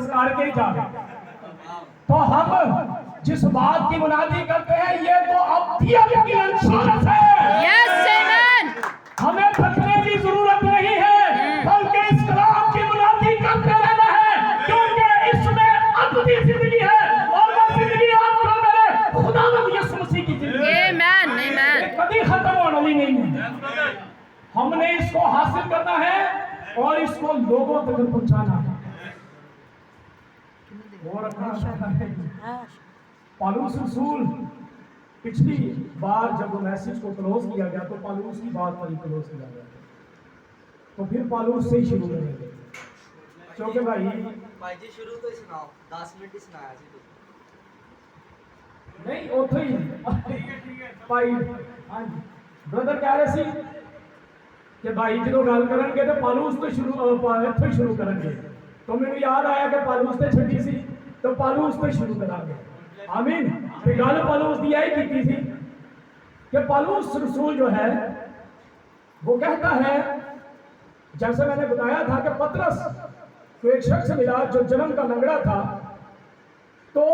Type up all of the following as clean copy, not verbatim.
بس کر کے ہی جا رہے. تو ہم جس بات کی منادی کرتے ہیں یہ تو اب کی انشورنس ہے. یس آمین. ہمیں تھکنے کی ضرورت نہیں ہے بلکہ اس کلام کی منادی کرتے رہنا ہے کیونکہ اس میں ابدی زندگی ہے اور وہ زندگی آپ کو میرے خداوند یسوع مسیح کی زندگی ہے. آمین آمین. یہ کبھی ختم ہونے والی نہیں ہے. ہم نے اس کو حاصل کرنا ہے اور اس کو لوگوں تک پہنچانا ہے. اور پالوس رسول پچھلی بار جب وہ میسج کو کلوز کیا گیا تو پالوس کی بات پر ہی کلوز کیا گیا تو پھر پالوس سے ہی شروع کریں گے کیونکہ بھائی جی شروع تو سناؤ 10 منٹ ہی سنایا سی نہیں اوتھے ہی بھائی بردر کہہ رہے سی کہ بھائی جدو گل کرن گے تو پالوس تو شروع کرن گے تو مجھے یاد آیا کہ پالوس نے چھٹی سی تو پالوس تو شروع کرا گے. آمین. گل پالوس دی یہی کی تھی کہ پالوس رسول جو ہے وہ کہتا ہے جیسے میں نے بتایا تھا کہ پطرس کو ایک شخص ملا جو جنم کا لنگڑا تھا تو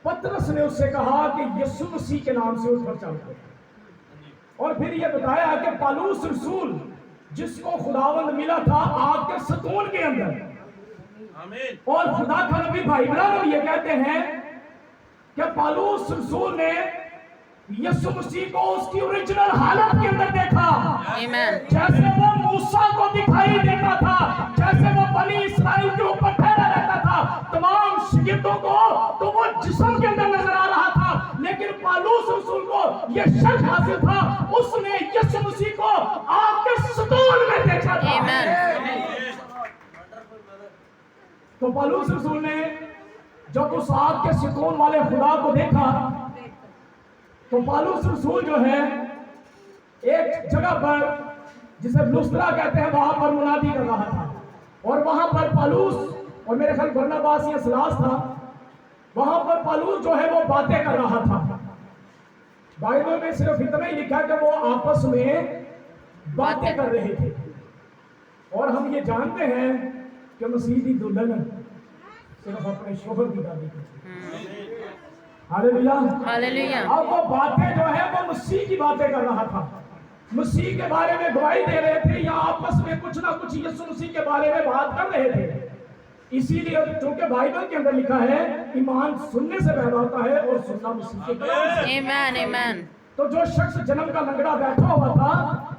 پطرس نے اس سے کہا کہ یسوع مسیح کے نام سے اٹھ کر چل پڑ. اور پھر یہ بتایا کہ پالوس رسول جس کو خداوند ملا تھا آگ کے ستون کے اندر اور خدا کا نبی بھائی ابراہیم یہ کہتے ہیں کہ پالوس رسول نے یسوع مسیح کو اس کی اوریجنل حالت کے اندر دیکھا جیسے وہ موسیٰ کو دکھائی دیتا تھا جیسے وہ بنی اسرائیل کے اوپر ٹھہرا رہتا تھا تمام شاگردوں کو تو وہ جسم کے اندر نظر آ رہا تھا لیکن پالوس رسول کو یہ شک حاصل تھا اس نے یسوع مسیح کو آگ کے ستون میں دیکھا تھا. تو پالوس رسول نے جب اس آگ کے ستون والے خدا کو دیکھا تو پالوس رسول جو ہے ایک جگہ پر جسے لسترا کہتے ہیں وہاں پر منادی کر رہا تھا اور وہاں پر پالوس اور میرے خیال برناباس یا سلاس تھا وہاں پر پالوس جو ہے وہ باتیں کر رہا تھا. بائبل میں صرف اتنا ہی لکھا کہ وہ آپس میں باتیں کر رہے تھے اور ہم یہ جانتے ہیں کہ مسیح کی دلہن صرف اپنے شوہر کی دادی کی. ہاللیلویا ہاللیلویا. اب وہ باتیں جو ہے وہ مسیح کی باتیں کر رہا تھا مسیح کے بارے میں گواہی دے رہے تھے یا آپس میں کچھ نہ کچھ یسوع مسیح کے بارے میں بات کر رہے تھے. اسی لیے چونکہ بائبل کے اندر لکھا ہے ایمان سننے سے پیدا ہوتا ہے اور سننا مسیح کے کلام سے. آمین آمین. تو جو شخص جنم کا لنگڑا بیٹھا ہوا تھا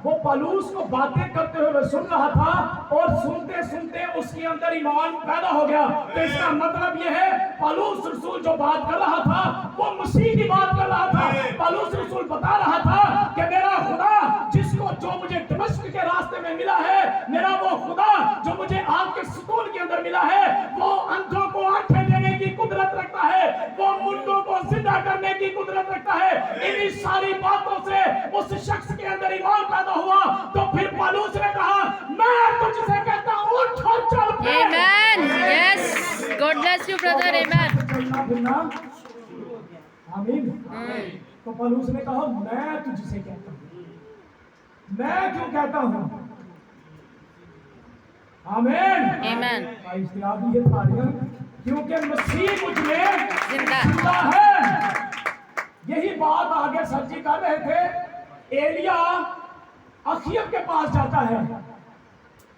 وہ پالوس کو باتیں کرتے ہوئے سن رہا تھا اور سنتے سنتے اس کے اندر ایمان پیدا ہو گیا. تو اس کا مطلب یہ ہے پالوس رسول جو بات کر رہا تھا وہ مسیح کی بات کر رہا تھا. پالوس رسول بتا رہا تھا کہ میرا خدا جس کو جو مجھے دمشق کے راستے میں ملا ہے میرا وہ خدا جو مجھے آگ کے ستون کے اندر ملا ہے وہ اندھوں کو آنکھیں دینے کی قدرت رکھتا ہے وہ مردوں کو زندہ کرنے کی قدرت رکھتا ہے. انہی ساری باتوں سے اس شخص کے اندر ایمان پیدا ہوا. تو پھر پالوس نے کہا میں تجھ سے کہتا ہوں اٹھ اور چل پڑ. آمین. یس گاڈ بلیس یو برادر. آمین آمین. تو پالوس نے کہا میں تجھ سے کہتا ہوں میں کیوں کہتا ہوں. آمین آمین. اشتیاقی یہ تھا کیونکہ مسیح مجھ میں زندہ ہے. یہی بات آگے سرجی کر رہے تھے. ایلیا اخیب کے پاس جاتا ہے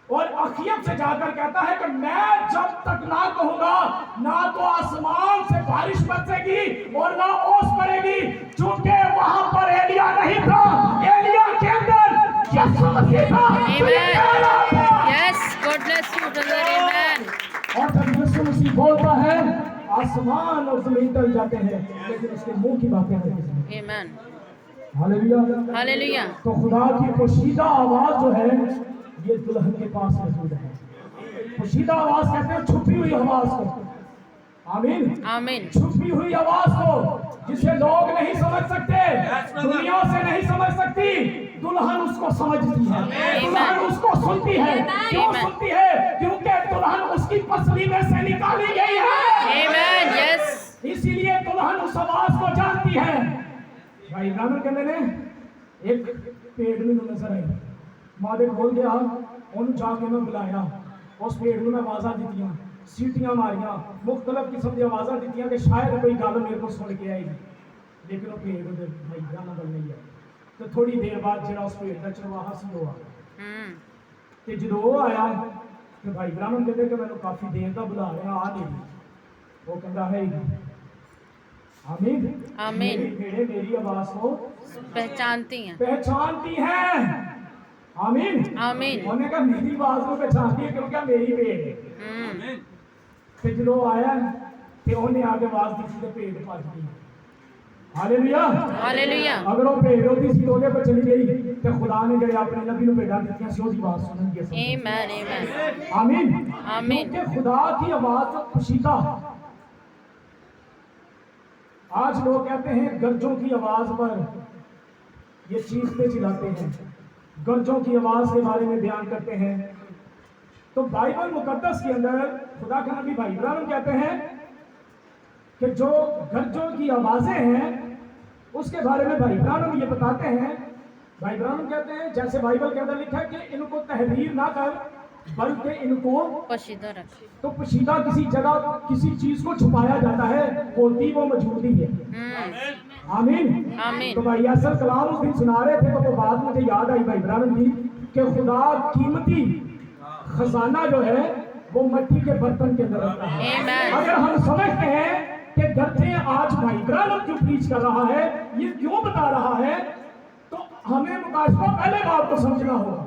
اور اخیب سے جا کر کہتا ہے کہ میں جب تک نہ کہوں گا نہ تو آسمان سے بارش برسے گی اور نہ اوس پڑے گی. چونکہ وہاں پر ایلیا نہیں تھا ایلیا کے اندر یسوع مسیح تھا. یس گاڈ بلیس یو برادر. آمین. اور جب یسوع مسیح بولتا ہے آسمان اور زمین ٹل جاتے ہیں لیکن اس کے منہ کی باتیں نہیں. آمین. ہاللیلویا ہاللیلویا. تو خدا کی پوشیدہ آواز جو ہے یہ دلہن کے پاس موجود ہے. پوشیدہ آواز کہتے ہیں چھپی ہوئی آواز کو. آمین آمین. چھپی ہوئی آواز کو جسے لوگ نہیں سمجھ سکتے دنیا سے نہیں سمجھ سکتی دلہن اس کو سمجھتی ہے. دلہن اس کو سنتی ہے. کیوں سنتی ہے؟ کیونکہ دلہن اس کی پسلی میں سے نکالی گئی ہے. آمین. یس. اسی لیے دلہن اس آواز کو جانتی ہے. بھائی ابراہیم کہنے نے ایک پیڑ میں نظر آئی ماں دے کھول گیا انہوں جا کے میں بلایا اس پیڑ میں آوازاں دیتیاں सीटियां मारियां, मुख्तलिफ किस्म की आवाज़ा दी कि शायद कोई गल मेरे को सुन के आएगी, लेकिन वो भेड़ उधर भाई ब्राह्मण बल नहीं आई। तो थोड़ी देर बाद जो उस भेड़ का चरवाहा सी वो आया, तो जो वो आया तो भाई ब्राह्मण कहते कि मैंने काफ़ी देर का बुला रहा आ नहीं, वो कहता है आमीन आमीन। भेड़े मेरी आवाज़ को पहचानती हैं। आमीन आमीन। उन्होंने कहा मेरी आवाज़ को पहचानती है क्योंकि मेरी भेड़ है। फिर जो आया तो उन्हें आगे आवाज़ दी तो भेड़ भज गई। Hallelujah hallelujah. अगर वो भेड़ होती सी तो पर चली गई तो खुदा ने जड़े अपने नबी को भेड़ा दी सी उसकी आवाज़ सुनेंगे। आमीन आमीन आमीन आमीन। क्योंकि खुदा की आवाज़ खुशीदा। आज लोग कहते हैं गर्जों की आवाज़ पर ये चीखते चिल्लाते हैं, गर्जों की आवाज़ के बारे में बयान करते हैं। तो बाइबल मुकद्दस के अंदर खुदा का नबी भाई इब्राहिम कहते हैं कि जो गर्जों की आवाज़ें हैं उसके बारे में भाई इब्राहिम ये बताते हैं। भाई इब्राहिम कहते हैं जैसे बाइबल के अंदर लिखा है कि इनको तहरीर ना कर बल्कि इनको पोशीदा रख। तो पोशीदा किसी जगह किसी चीज को छुपाया जाता है, होती वो मौजूद ही है। आमीन आमीन। तो भाई असल कलाम उस दिन सुना रहे थे तो वो बात मुझे याद आई भाई इब्राहिम की कि खुदा कीमती खजाना जो है वो मिट्टी के बर्तन के अंदर रखता है। अगर हम समझते हैं कि गर्जे आज भाई इब्राहिम क्यों प्रीच कर रहा है, ये क्यों बता रहा है, तो हमें मुकाशफा पहले बात को समझना होगा।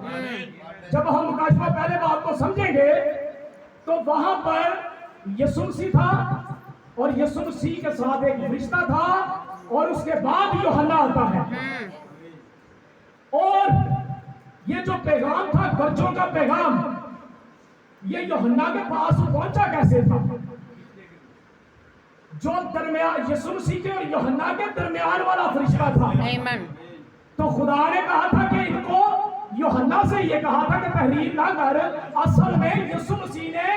जब हम मुकाशफा पहले बात को समझेंगे तो वहां पर यीशु मसीह था और यीशु मसीह के साथ एक रिश्ता था और उसके बाद यूहन्ना आता है। और ये जो पैगाम था गर्जों का पैगाम, ये यूहन्ना के पास पहुंचा कैसे था? जो दरमियान यीशु मसीह के और यूहन्ना के दरमियान वाला फरिश्ता था। आमीन। तो खुदा ने कहा था कि इनको यूहन्ना से ये कहा था कि तहरीर ना कर। असल में यीशु मसीह ने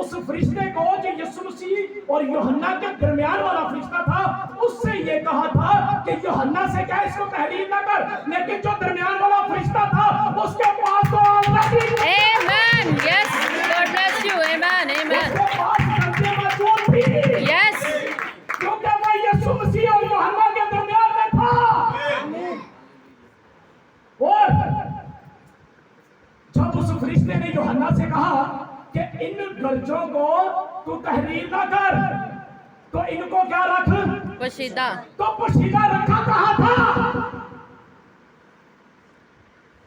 उस फरिश्ते को जो यीशु मसीह और यूहन्ना के दरमियान वाला फरिश्ता था उससे ये कहा था कि यूहन्ना से क्या इसको तहरीर ना कर, लेकिन जो दरमियान वाला फरिश्ता था उसके पास तो आमीन। Yes, God bless you. आमीन आमीन। उसके पास गर्जें मौजूद थी। यस, क्योंकि वो यीशु मसीह और यूहन्ना के दरमियान में था। और जब उस फरिश्ते ने यूहन्ना से कहा कि इन गर्जों को तू तहरीर ना कर, तो इनको क्या रख? पोशीदा। तो पोशीदा रखा कहाँ था?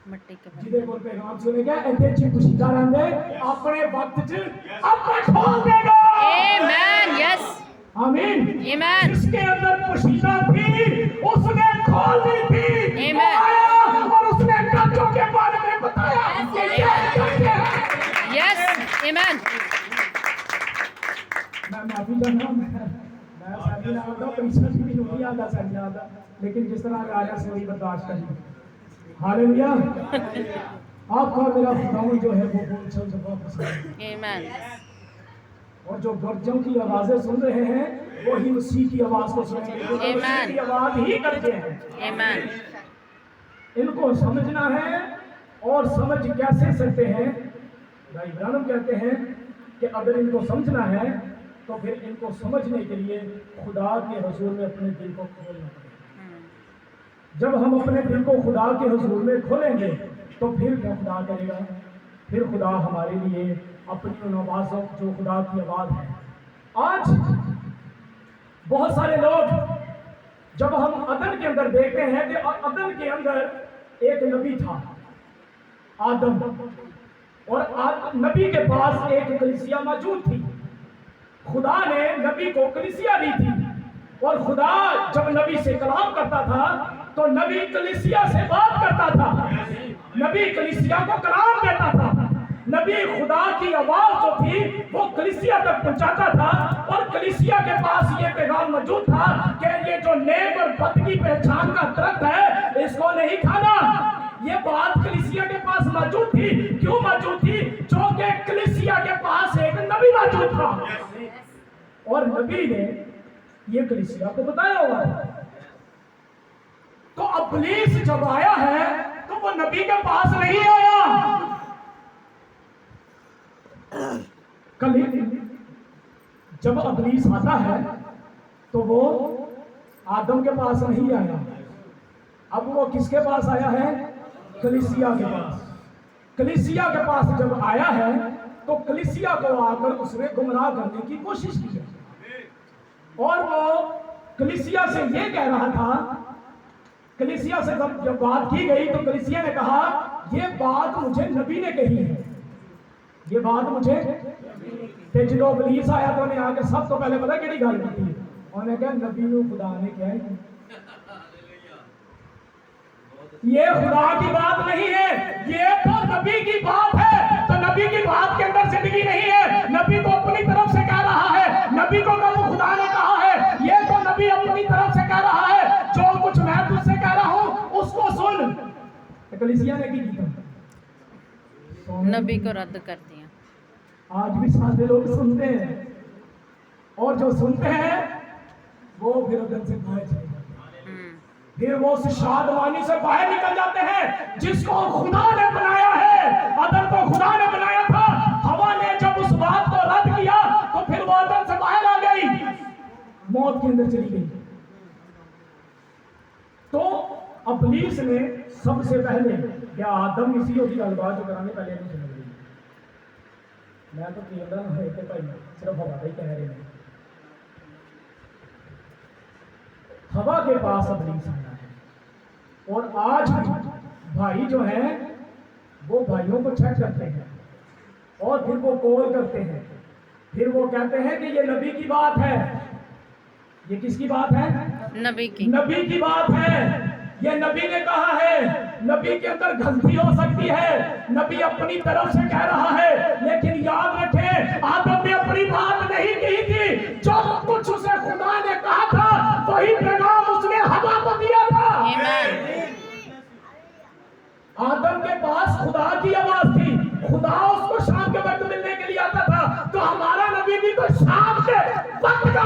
मिट्टी के बर्तन। जिदे कोल पैगाम सुने क्या ऐसे ची पोशीदा रहंदे अपने वक्त च अपना खोल देगा। आमीन। यस आमीन। आमीन। जिसके अंदर पोशीदा थी उसने खोल दी थी। आमीन। आया और उसने गर्जों के बारे में बताया कि ये गर्जें हैं। यस आमीन। मैं माफी चाहता हूँ, मैं सारी ना आता पैसा भी नहीं आता सारी ना आता, लेकिन जिस तरह का आया सॉरी बर्दाश्त करिए। हालेलुया। आपका मेरा खुदावंद जो है वो बहुत अच्छा वापस आए। आमीन। और जो गर्जों की आवाजें सुन रहे हैं वही मसीह की आवाज को सुनेंगे, क्योंकि मसीह की आवाज ही गर्जे हैं। आमीन। इनको समझना है और समझ कैसे सकते हैं? भाई इब्राहिम कहते हैं कि अगर इनको समझना है तो फिर इनको समझने के लिए खुदा के हुजूर में अपने दिल को खोलना पड़ेगा। जब हम अपने दिल को खुदा के हुजूर में खोलेंगे तो फिर क्या खुदा करेगा? फिर खुदा हमारे लिए अपनी उन आवाज़ों जो खुदा की आवाज़ है। आज बहुत सारे लोग जब हम अदन के अंदर देखते हैं कि अदन के अंदर एक नबी था आदम, और नबी के पास एक कलीसिया मौजूद थी। खुदा ने नबी को कलीसिया दी थी और खुदा जब नबी से कलाम करता था तो नबी कलीसिया से बात करता था, नबी कलीसिया को कलाम देता था। नबी खुदा की आवाज जो थी वो कलीसिया तक पहुंचाता था और कलीसिया के पास ये पैगाम मौजूद था कि ये जो नेक और बद की पहचान का दरख्त है इसको नहीं खाना। ये बात कलीसिया के पास मौजूद थी। क्यों मौजूद थी? जो कि कलीसिया के पास एक नबी मौजूद था और नबी ने ये कलीसिया को बताया हुआ था। तो इब्लीस जब आया है तो वो नबी के पास नहीं आया। जब अबलीस आता है तो वो आदम के पास नहीं आया, अब वो किसके पास आया है? कलीसिया के पास। कलीसिया के पास जब आया है तो कलीसिया को आकर उसने गुमराह करने की कोशिश की है, और वो कलीसिया से ये कह रहा था, कलीसिया से जब बात की गई तो कलीसिया ने कहा ये बात मुझे नबी ने कही है, ये बात मुझे। ते जो अबलीस आया तो उन्हें आके सब तो पहले पता केड़ी गल की थी, उन्हें कहा नबी नूं खुदा ने कहा ये खुदा की बात नहीं है, ये तो नबी की बात है। तो नबी की बात के अंदर जिंदगी नहीं है, नबी तो अपनी तरफ से कह रहा है, नबी को कब खुदा ने कहा है, ये तो नबी अपनी तरफ से कह रहा है, जो कुछ मैं तुझसे कह रहा हूं उसको सुन। कलीसिया ने की था, नबी को रद्द कर दिया। आज भी सारे लोग सुनते हैं, और जो सुनते हैं वो फिर अदन से बाहर चले जाते हैं, फिर वो उस शादवानी से बाहर निकल जाते हैं जिसको खुदा ने बनाया है। अदन को खुदा ने बनाया था, हवा ने जब उस बात को रद्द किया तो फिर वो अदन से बाहर आ गई, मौत के अंदर चली गई। तो अबलीस ने सबसे पहले, क्या आदम इसी होगी गलबात जो कराने पहले नहीं सुन रही, मैं तो केंद्र है कि भाई सिर्फ हवा ही कह रहे हैं। हवा के पास अबलीस आया है, और आज भी भाई जो हैं वो भाइयों को चेक करते हैं और फिर वो कॉल करते हैं, फिर वो कहते हैं कि ये नबी की बात है। ये किसकी बात है? नबी की। नबी की बात है, ये नबी ने कहा है। नबी के अंदर गलती हो सकती है, नबी अपनी तरफ से कह रहा है, लेकिन याद रखें आदम ने अपनी बात नहीं कही थी, जो कुछ उसे खुदा ने कहा था वही पैगाम उसने हवा को दिया था। आदम के पास खुदा की आवाज थी, खुदा उसको शाम के वक्त मिलने के लिए आता था, तो हमारा नबी भी तो शाम के वक्त का